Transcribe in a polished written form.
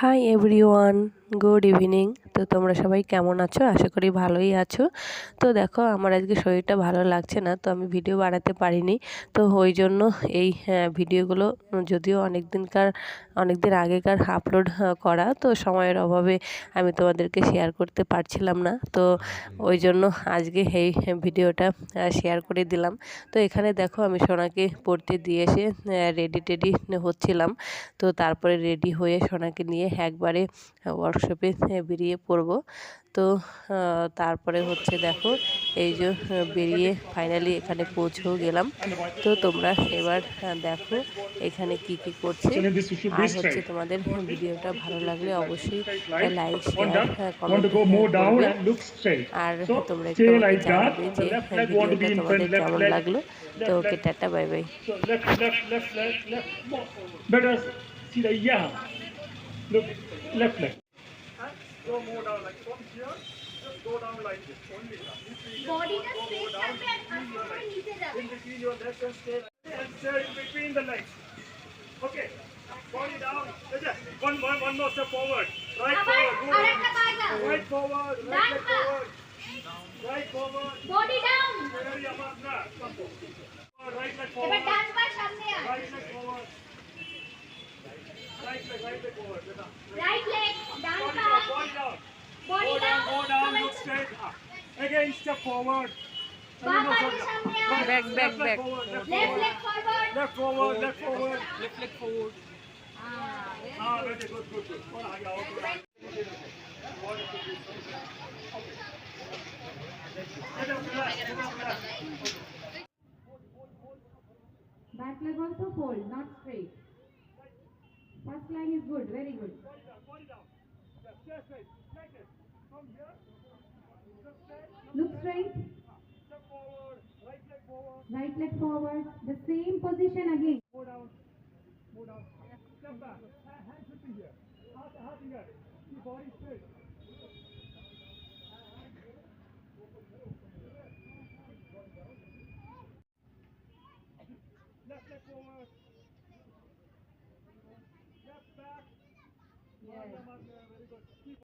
Hi everyone, good evening. তো তোমরা সবাই কেমন আছো? আশা করি ভালোই আছো। তো দেখো, আমার আজকে শরীরটা ভালো লাগছে না, তো আমি ভিডিও বানাতে পারিনি। তো ওই জন্য এই ভিডিওগুলো যদিও অনেক দিন আগেকার আপলোড করা, তো সময়ের অভাবে আমি তোমাদেরকে শেয়ার করতে পারছিলাম না। তো ওই জন্য আজকে এই ভিডিওটা শেয়ার করে দিলাম। তো এখানে দেখো, আমি সোনাকে পড়তে দিয়ে এসে রেডি টেডি হচ্ছিলাম। তো তারপরে রেডি হয়ে সোনাকে নিয়ে একবারে ওয়ার্কশপে বেরিয়ে পড়ব। তো তারপরে হচ্ছে দেখো, এই যে বেরিয়ে ফাইনালি এখানে পৌঁছেও গেলাম। তো তোমরা এবার দেখো এখানে কি কি করছে। আর হচ্ছে তোমাদের ভিডিওটা ভালো লাগলে অবশ্যই লাইক শেয়ার কমেন্ট করবে। আর তোমরা একটু আমাকে জানাবে যে ভিডিওটা তোমাদের কেমন লাগলো। তো okay, tata, bye bye. See the yeah. Look, left leg. Go more down, like from here. Just go down like this. Only down. Body টা straight থাকবে আর আস্তে করে নিচে যাবে। In between your legs and stay in between the legs. Okay. Body down. One more step forward. Right আবার forward. আরেকটা পা দাও। Right forward. Right leg forward. Right forward. Body down. Very above that. Right leg এবার forward. ডান পা সামনে আন। Right leg forward. Right leg forward. Right leg ডান Body পা। down. Body down. Body Go down. down, look straight up. Again, step forward. বাঁ পাটি সামনে আন। Back. Left leg left leg forward. forward. Left forward. Left leg forward. Very good. और आगे आओ. Back leg also fold, not straight. First line is good, very good. Body down. Yes, chest straight. Like this. From here. Just straight. Look straight, Step forward. Right leg forward. right leg forward. The same position again. Go down. Step back. Hands should be here. Heart here. Keep body straight. Left leg forward. Left back. Yes. Very good. Keep